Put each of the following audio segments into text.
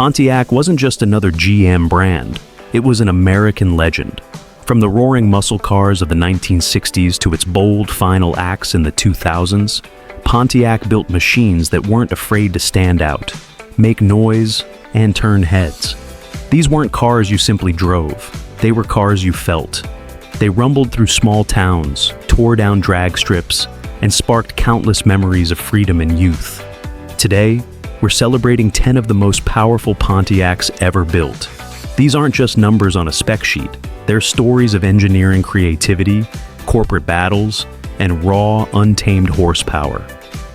Pontiac wasn't just another GM brand, it was an American legend. From the roaring muscle cars of the 1960s to its bold final acts in the 2000s, Pontiac built machines that weren't afraid to stand out, make noise, and turn heads. These weren't cars you simply drove, they were cars you felt. They rumbled through small towns, tore down drag strips, and sparked countless memories of freedom and youth. Today, we're celebrating 10 of the most powerful Pontiacs ever built. These aren't just numbers on a spec sheet, they're stories of engineering creativity, corporate battles, and raw, untamed horsepower.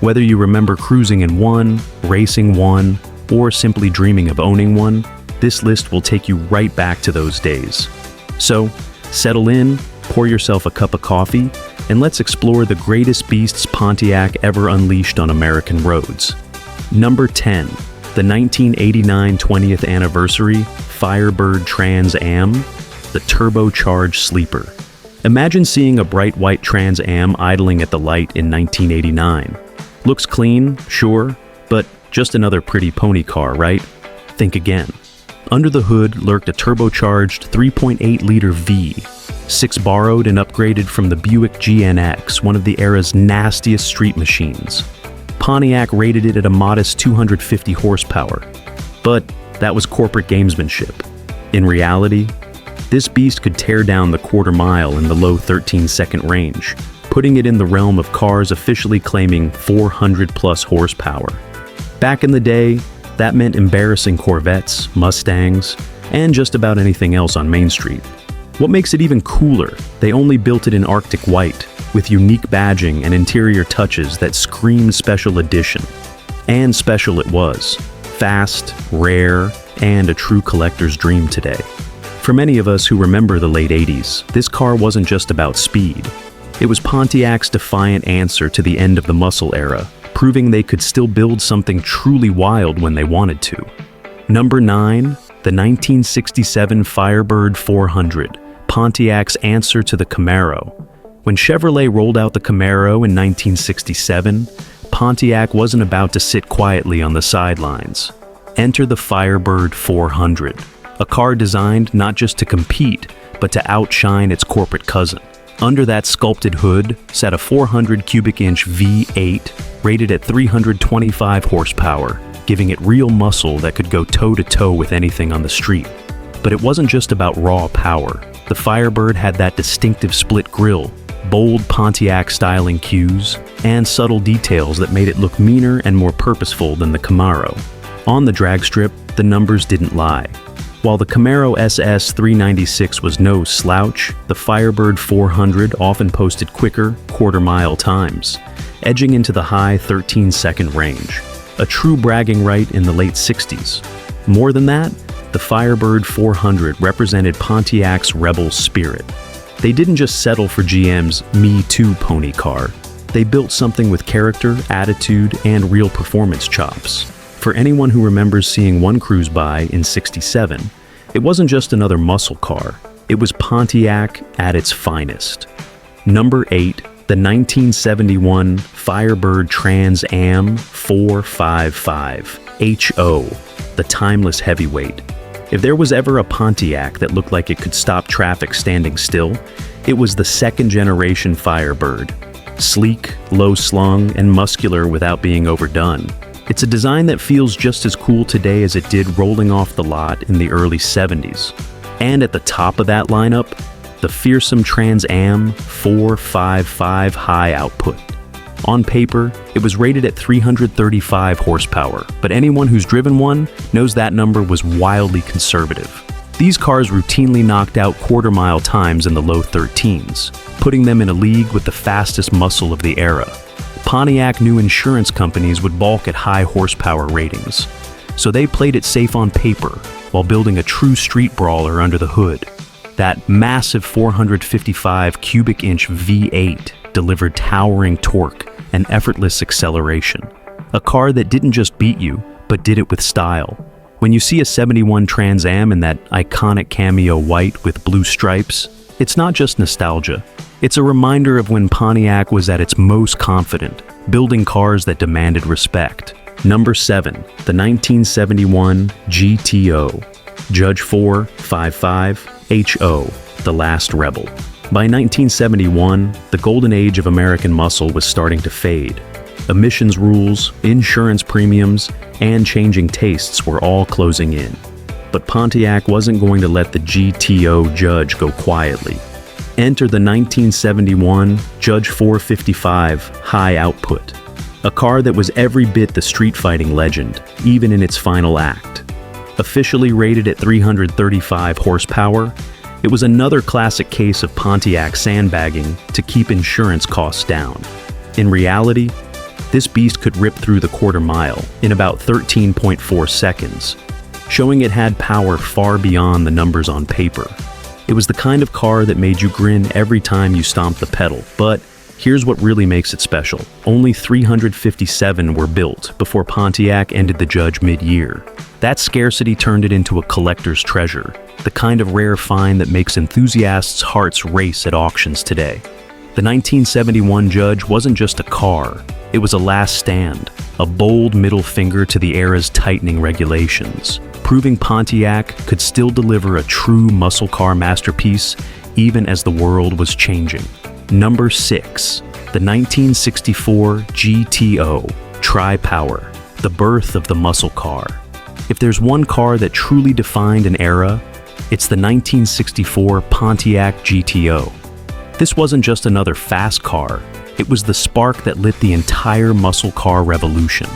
Whether you remember cruising in one, racing one, or simply dreaming of owning one, this list will take you right back to those days. So, settle in, pour yourself a cup of coffee, and let's explore the greatest beasts Pontiac ever unleashed on American roads. Number 10, the 1989 20th anniversary Firebird Trans Am, the turbocharged sleeper. Imagine seeing a bright white Trans Am idling at the light in 1989. Looks clean, sure, but just another pretty pony car, right? Think again. Under the hood lurked a turbocharged 3.8-liter V, 6 borrowed and upgraded from the Buick GNX, one of the era's nastiest street machines. Pontiac rated it at a modest 250 horsepower, but that was corporate gamesmanship. In reality, this beast could tear down the quarter mile in the low 13-second range, putting it in the realm of cars officially claiming 400-plus horsepower. Back in the day, that meant embarrassing Corvettes, Mustangs, and just about anything else on Main Street. What makes it even cooler, they only built it in Arctic white, with unique badging and interior touches that screamed special edition. And special it was. Fast, rare, and a true collector's dream today. For many of us who remember the late 80s, this car wasn't just about speed. It was Pontiac's defiant answer to the end of the muscle era, proving they could still build something truly wild when they wanted to. Number 9, the 1967 Firebird 400, Pontiac's answer to the Camaro. When Chevrolet rolled out the Camaro in 1967, Pontiac wasn't about to sit quietly on the sidelines. Enter the Firebird 400, a car designed not just to compete, but to outshine its corporate cousin. Under that sculpted hood sat a 400 cubic inch V8 rated at 325 horsepower, giving it real muscle that could go toe-to-toe with anything on the street. But it wasn't just about raw power. The Firebird had that distinctive split grille, bold Pontiac styling cues, and subtle details that made it look meaner and more purposeful than the Camaro. On the drag strip, the numbers didn't lie. While the Camaro SS 396 was no slouch, the Firebird 400 often posted quicker, quarter-mile times, edging into the high 13-second range. A true bragging right in the late 60s. More than that, the Firebird 400 represented Pontiac's rebel spirit. They didn't just settle for GM's Me Too pony car. They built something with character, attitude, and real performance chops. For anyone who remembers seeing one cruise by in '67, it wasn't just another muscle car. It was Pontiac at its finest. Number 8, the 1971 Firebird Trans Am 455 HO, the timeless heavyweight. If there was ever a Pontiac that looked like it could stop traffic standing still, it was the second-generation Firebird. Sleek, low-slung, and muscular without being overdone. It's a design that feels just as cool today as it did rolling off the lot in the early 70s. And at the top of that lineup, the fearsome Trans Am 455 high output. On paper, it was rated at 335 horsepower, but anyone who's driven one knows that number was wildly conservative. These cars routinely knocked out quarter-mile times in the low 13s, putting them in a league with the fastest muscle of the era. Pontiac knew insurance companies would balk at high horsepower ratings, so they played it safe on paper while building a true street brawler under the hood. That massive 455 cubic inch V8 delivered towering torque and effortless acceleration. A car that didn't just beat you, but did it with style. When you see a '71 Trans Am in that iconic cameo white with blue stripes, it's not just nostalgia. It's a reminder of when Pontiac was at its most confident, building cars that demanded respect. Number 7. The 1971 GTO Judge 455HO, The Last Rebel. By 1971, the golden age of American muscle was starting to fade. Emissions rules, insurance premiums, and changing tastes were all closing in. But Pontiac wasn't going to let the GTO Judge go quietly. Enter the 1971 Judge 455 High Output, a car that was every bit the street fighting legend, even in its final act. Officially rated at 335 horsepower, it was another classic case of Pontiac sandbagging to keep insurance costs down. In reality, this beast could rip through the quarter mile in about 13.4 seconds, showing it had power far beyond the numbers on paper. It was the kind of car that made you grin every time you stomped the pedal, but here's what really makes it special. Only 357 were built before Pontiac ended the Judge mid-year. That scarcity turned it into a collector's treasure, the kind of rare find that makes enthusiasts' hearts race at auctions today. The 1971 Judge wasn't just a car, it was a last stand, a bold middle finger to the era's tightening regulations, proving Pontiac could still deliver a true muscle car masterpiece even as the world was changing. Number 6. The 1964 GTO Tri-Power, the birth of the muscle car. If there's one car that truly defined an era, it's the 1964 Pontiac GTO. This wasn't just another fast car, it was the spark that lit the entire muscle car revolution.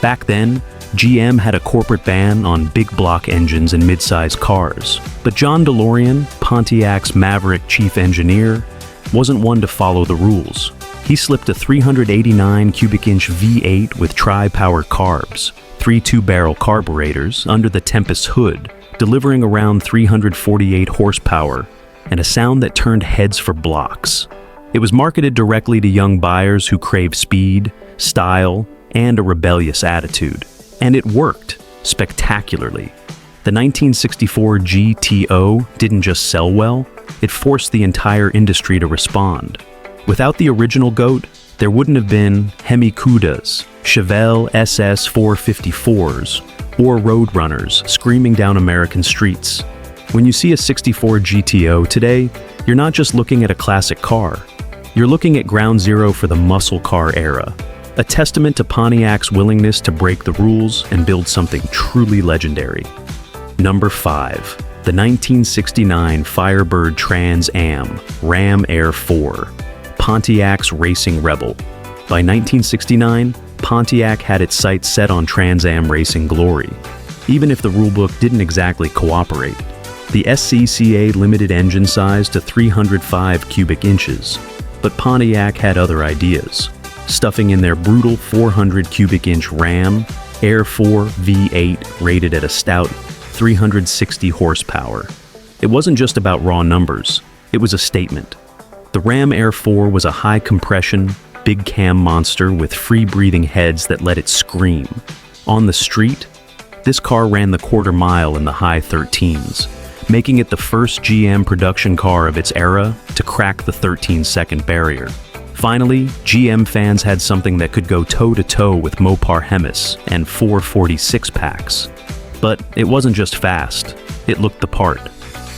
Back then, GM had a corporate ban on big block engines in mid-size cars, but John DeLorean, Pontiac's maverick chief engineer, wasn't one to follow the rules. He slipped a 389 cubic inch V8 with tri-power carbs, 3 two-barrel carburetors under the Tempest hood, delivering around 348 horsepower and a sound that turned heads for blocks. It was marketed directly to young buyers who crave speed, style, and a rebellious attitude. And it worked spectacularly. The 1964 GTO didn't just sell well, it forced the entire industry to respond. Without the original GOAT, there wouldn't have been Hemi Cudas, Chevelle SS 454s, or Roadrunners screaming down American streets. When you see a 64 GTO today, you're not just looking at a classic car. You're looking at ground zero for the muscle car era, a testament to Pontiac's willingness to break the rules and build something truly legendary. Number 5. The 1969 Firebird Trans Am Ram Air 4, Pontiac's racing rebel. By 1969, Pontiac had its sights set on Trans Am racing glory, even if the rulebook didn't exactly cooperate. The SCCA limited engine size to 305 cubic inches, but Pontiac had other ideas, stuffing in their brutal 400 cubic inch Ram Air 4 V8 rated at a stout 360 horsepower. It wasn't just about raw numbers, it was a statement. The Ram Air 4 was a high compression, big cam monster with free-breathing heads that let it scream. On the street, this car ran the quarter mile in the high 13s, making it the first GM production car of its era to crack the 13-second barrier. Finally, GM fans had something that could go toe-to-toe with Mopar Hemis and 446 packs. But it wasn't just fast, it looked the part.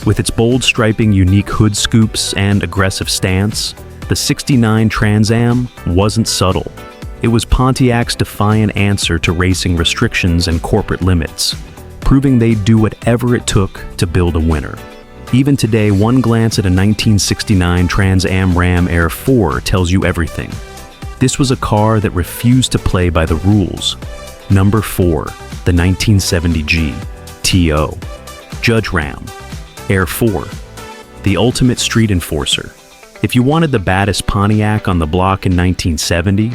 With its bold striping, unique hood scoops, and aggressive stance, the 69 Trans Am wasn't subtle. It was Pontiac's defiant answer to racing restrictions and corporate limits, proving they'd do whatever it took to build a winner. Even today, one glance at a 1969 Trans Am Ram Air 4 tells you everything. This was a car that refused to play by the rules. Number 4, the 1970 GTO Judge Ram Air 4, the ultimate street enforcer. If you wanted the baddest Pontiac on the block in 1970,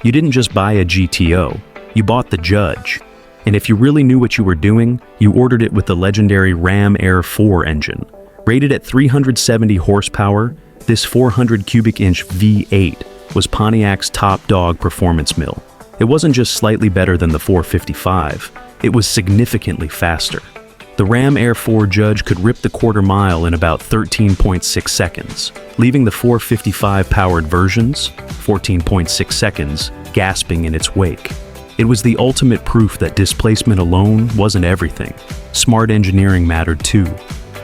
you didn't just buy a GTO, you bought the Judge. And if you really knew what you were doing, you ordered it with the legendary Ram Air 4 engine. Rated at 370 horsepower, this 400 cubic inch V8 was Pontiac's top dog performance mill. It wasn't just slightly better than the 455, it was significantly faster. The Ram Air 4 Judge could rip the quarter mile in about 13.6 seconds, leaving the 455 powered versions, 14.6 seconds, gasping in its wake. It was the ultimate proof that displacement alone wasn't everything. Smart engineering mattered too.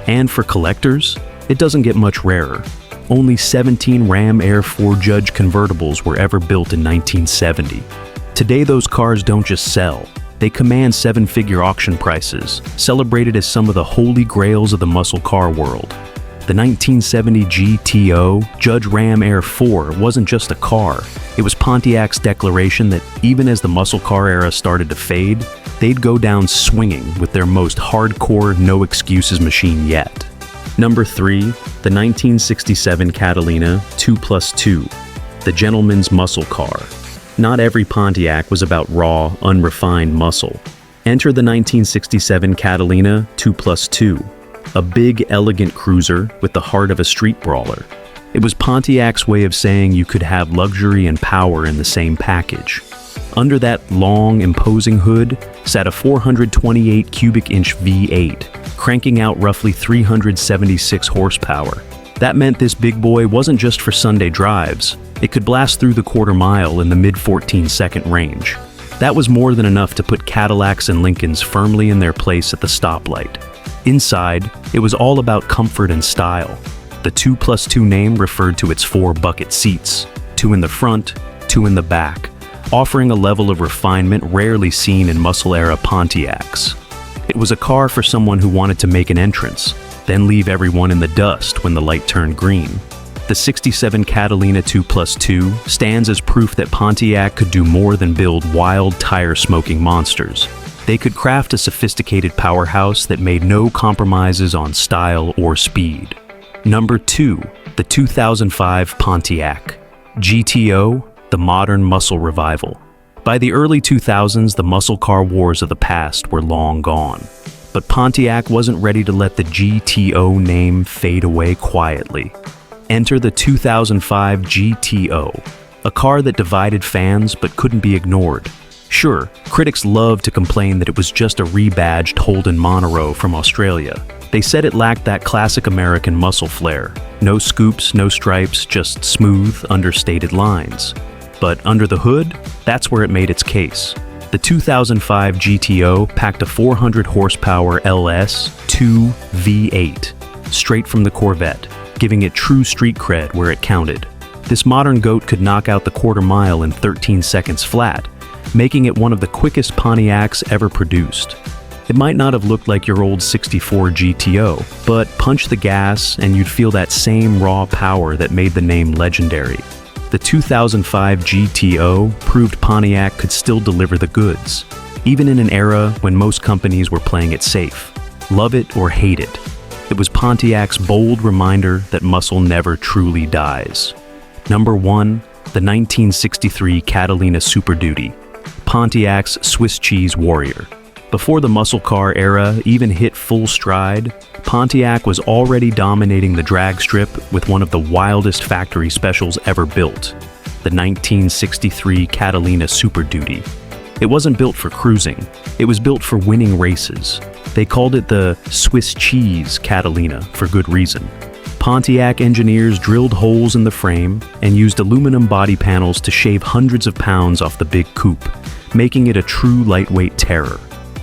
And for collectors, it doesn't get much rarer. Only 17 Ram Air 4 Judge convertibles were ever built in 1970. Today those cars don't just sell. They command seven-figure auction prices, celebrated as some of the holy grails of the muscle car world. The 1970 GTO Judge Ram Air 4 wasn't just a car. It was Pontiac's declaration that even as the muscle car era started to fade, they'd go down swinging with their most hardcore, no-excuses machine yet. Number 3, the 1967 Catalina 2+2, the gentleman's muscle car. Not every Pontiac was about raw, unrefined muscle. Enter the 1967 Catalina 2+2, a big, elegant cruiser with the heart of a street brawler. It was Pontiac's way of saying you could have luxury and power in the same package. Under that long, imposing hood sat a 428 cubic inch V8, cranking out roughly 376 horsepower. That meant this big boy wasn't just for Sunday drives. It could blast through the quarter mile in the mid-14-second range. That was more than enough to put Cadillacs and Lincolns firmly in their place at the stoplight. Inside, it was all about comfort and style. The 2+2 name referred to its 4 bucket seats, 2 in the front, 2 in the back, offering a level of refinement rarely seen in muscle-era Pontiacs. It was a car for someone who wanted to make an entrance, then leave everyone in the dust when the light turned green. The 67 Catalina 2+2 stands as proof that Pontiac could do more than build wild, tire-smoking monsters. They could craft a sophisticated powerhouse that made no compromises on style or speed. Number 2, the 2005 Pontiac GTO, the modern muscle revival. By the early 2000s, the muscle car wars of the past were long gone. But Pontiac wasn't ready to let the GTO name fade away quietly. Enter the 2005 GTO, a car that divided fans but couldn't be ignored. Sure, critics loved to complain that it was just a rebadged Holden Monroe from Australia. They said it lacked that classic American muscle flair. No scoops, no stripes, just smooth, understated lines. But under the hood, that's where it made its case. The 2005 GTO packed a 400 horsepower LS2 V8, straight from the Corvette, giving it true street cred where it counted. This modern goat could knock out the quarter mile in 13 seconds flat, making it one of the quickest Pontiacs ever produced. It might not have looked like your old 64 GTO, but punch the gas and you'd feel that same raw power that made the name legendary. The 2005 GTO proved Pontiac could still deliver the goods, even in an era when most companies were playing it safe. Love it or hate it, it was Pontiac's bold reminder that muscle never truly dies. Number 1, the 1963 Catalina Superduty, Pontiac's Swiss cheese warrior. Before the muscle car era even hit full stride, Pontiac was already dominating the drag strip with one of the wildest factory specials ever built, the 1963 Catalina Superduty. It wasn't built for cruising, it was built for winning races. They called it the Swiss cheese Catalina for good reason. Pontiac engineers drilled holes in the frame and used aluminum body panels to shave hundreds of pounds off the big coupe, making it a true lightweight terror.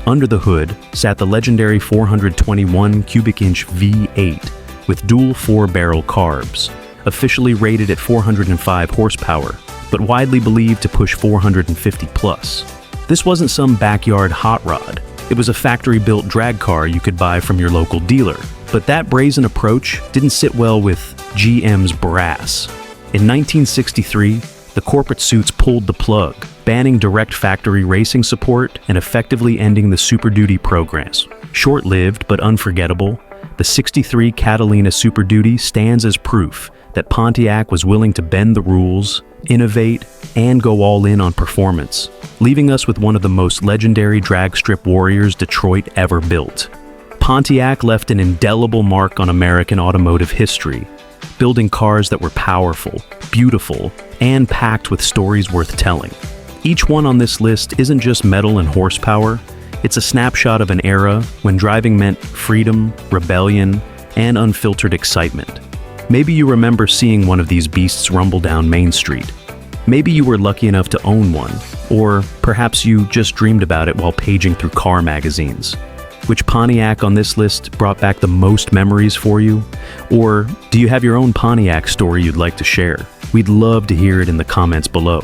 Under the hood sat the legendary 421 cubic inch V8 with dual 4-barrel carbs, officially rated at 405 horsepower, but widely believed to push 450 plus. This wasn't some backyard hot rod. It was a factory-built drag car you could buy from your local dealer. But that brazen approach didn't sit well with GM's brass. In 1963, the corporate suits pulled the plug, banning direct factory racing support and effectively ending the Super Duty programs. Short-lived but unforgettable, the 63 Catalina Super Duty stands as proof that Pontiac was willing to bend the rules, innovate, and go all in on performance, leaving us with one of the most legendary drag strip warriors Detroit ever built. Pontiac left an indelible mark on American automotive history, building cars that were powerful, beautiful, and packed with stories worth telling. Each one on this list isn't just metal and horsepower, it's a snapshot of an era when driving meant freedom, rebellion, and unfiltered excitement. Maybe you remember seeing one of these beasts rumble down Main Street. Maybe you were lucky enough to own one, Or perhaps you just dreamed about it while paging through car magazines. Which Pontiac on this list brought back the most memories for you? Or do you have your own Pontiac story you'd like to share? We'd love to hear it in the comments below.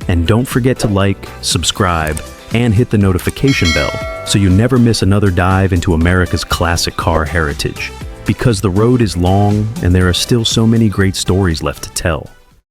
And don't forget to like, subscribe, and hit the notification bell so you never miss another dive into America's classic car heritage. Because the road is long and there are still so many great stories left to tell.